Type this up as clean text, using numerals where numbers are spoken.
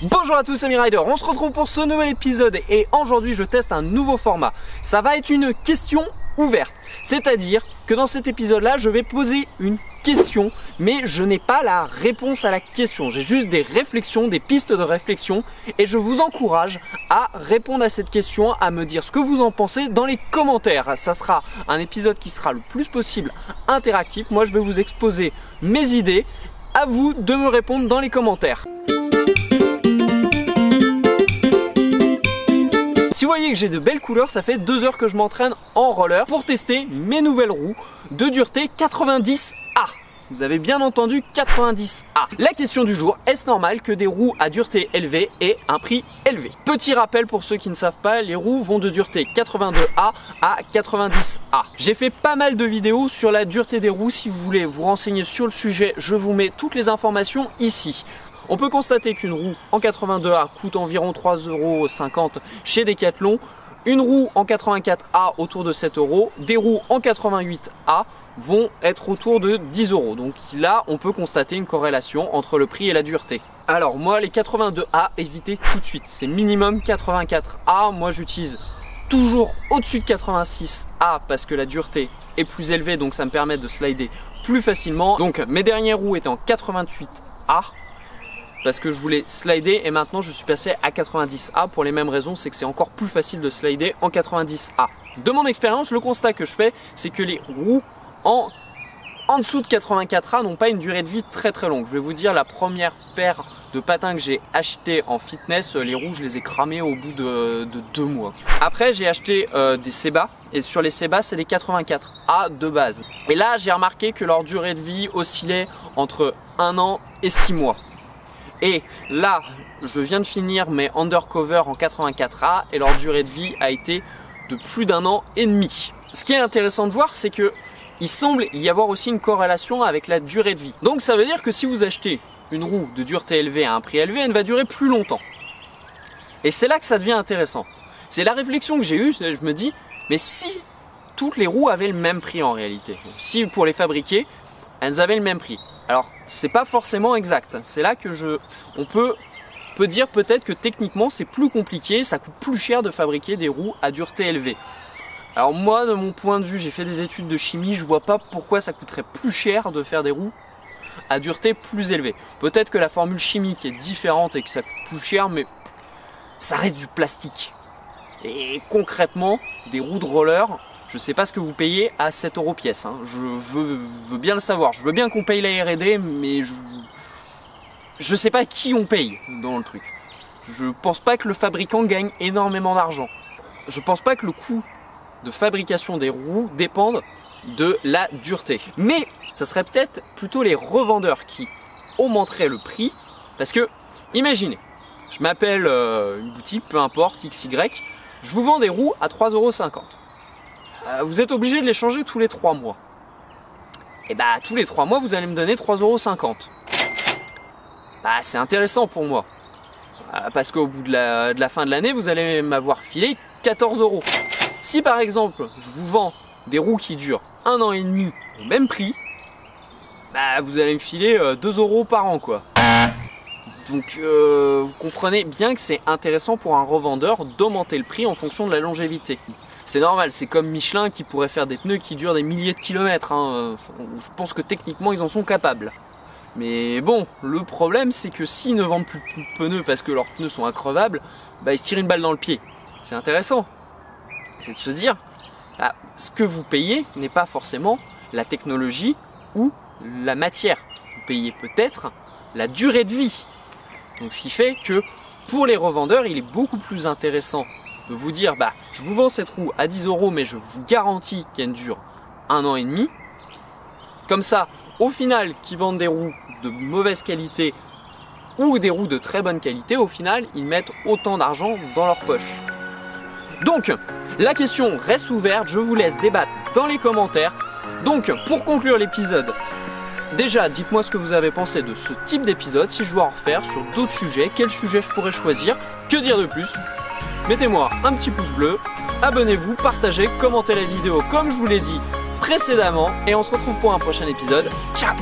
Bonjour à tous, c'est Rider, on se retrouve pour ce nouvel épisode et aujourd'hui je teste un nouveau format. Ça va être une question ouverte, c'est-à-dire que dans cet épisode là je vais poser une question mais je n'ai pas la réponse à la question. J'ai juste des réflexions, des pistes de réflexion et je vous encourage à répondre à cette question, à me dire ce que vous en pensez dans les commentaires. Ça sera un épisode qui sera le plus possible interactif. Moi je vais vous exposer mes idées, à vous de me répondre dans les commentaires. Si vous voyez que j'ai de belles couleurs, ça fait 2 heures que je m'entraîne en roller pour tester mes nouvelles roues de dureté 90A. Vous avez bien entendu 90A. La question du jour, est-ce normal que des roues à dureté élevée aient un prix élevé? Petit rappel pour ceux qui ne savent pas, les roues vont de dureté 82A à 90A. J'ai fait pas mal de vidéos sur la dureté des roues. Si vous voulez vous renseigner sur le sujet, je vous mets toutes les informations ici. On peut constater qu'une roue en 82A coûte environ 3,50 € chez Decathlon, une roue en 84A autour de 7 €, des roues en 88A vont être autour de 10 €. Donc là, on peut constater une corrélation entre le prix et la dureté. Alors moi, les 82A, évitez tout de suite, c'est minimum 84A. Moi, j'utilise toujours au-dessus de 86A parce que la dureté est plus élevée, donc ça me permet de slider plus facilement. Donc mes dernières roues étaient en 88A. Parce que je voulais slider et maintenant je suis passé à 90A pour les mêmes raisons, c'est que c'est encore plus facile de slider en 90A. De mon expérience, le constat que je fais, c'est que les roues en dessous de 84A n'ont pas une durée de vie très longue. Je vais vous dire, la première paire de patins que j'ai acheté en fitness, les roues je les ai cramées au bout de 2 mois. Après j'ai acheté des Seba et sur les Seba c'est des 84A de base. Et là j'ai remarqué que leur durée de vie oscillait entre 1 an et 6 mois. Et là, je viens de finir mes undercover en 84A et leur durée de vie a été de plus d'1 an et demi. Ce qui est intéressant de voir, c'est que il semble y avoir aussi une corrélation avec la durée de vie. Donc ça veut dire que si vous achetez une roue de dureté élevée à un prix élevé, elle va durer plus longtemps. Et c'est là que ça devient intéressant. C'est la réflexion que j'ai eue, je me dis, mais si toutes les roues avaient le même prix en réalité, si pour les fabriquer, elles avaient le même prix. Alors, c'est pas forcément exact. C'est là que on peut dire peut-être que techniquement c'est plus compliqué, ça coûte plus cher de fabriquer des roues à dureté élevée. Alors moi, de mon point de vue, j'ai fait des études de chimie, je vois pas pourquoi ça coûterait plus cher de faire des roues à dureté plus élevée. Peut-être que la formule chimique est différente et que ça coûte plus cher, mais ça reste du plastique. Et concrètement, des roues de roller, je sais pas ce que vous payez à 7 € pièce, hein. Je veux bien le savoir. Je veux bien qu'on paye la R&D, mais je sais pas qui on paye dans le truc. Je pense pas que le fabricant gagne énormément d'argent. Je pense pas que le coût de fabrication des roues dépende de la dureté. Mais ça serait peut-être plutôt les revendeurs qui augmenteraient le prix. Parce que, imaginez, je m'appelle une boutique, peu importe, XY, je vous vends des roues à 3,50 €. Vous êtes obligé de les changer tous les 3 mois. Et bah tous les 3 mois vous allez me donner 3,50 €. Bah c'est intéressant pour moi. Parce qu'au bout de la fin de l'année vous allez m'avoir filé 14 €. Si par exemple je vous vends des roues qui durent 1 an et demi au même prix, bah vous allez me filer 2 € par an quoi. Donc vous comprenez bien que c'est intéressant pour un revendeur d'augmenter le prix en fonction de la longévité. C'est normal, c'est comme Michelin qui pourrait faire des pneus qui durent des milliers de kilomètres. Hein. Je pense que techniquement ils en sont capables. Mais bon, le problème c'est que s'ils ne vendent plus de pneus parce que leurs pneus sont increvables, bah ils se tirent une balle dans le pied. C'est intéressant. C'est de se dire, bah, ce que vous payez n'est pas forcément la technologie ou la matière. Vous payez peut-être la durée de vie. Donc ce qui fait que pour les revendeurs, il est beaucoup plus intéressant de vous dire, bah, je vous vends cette roue à 10 € mais je vous garantis qu'elle dure 1 an et demi. Comme ça, au final, qu'ils vendent des roues de mauvaise qualité ou des roues de très bonne qualité, au final, ils mettent autant d'argent dans leur poche. Donc, la question reste ouverte, je vous laisse débattre dans les commentaires. Donc, pour conclure l'épisode, déjà, dites-moi ce que vous avez pensé de ce type d'épisode, si je dois en refaire sur d'autres sujets, quel sujet je pourrais choisir, que dire de plus? Mettez-moi un petit pouce bleu, abonnez-vous, partagez, commentez la vidéo comme je vous l'ai dit précédemment et on se retrouve pour un prochain épisode. Ciao!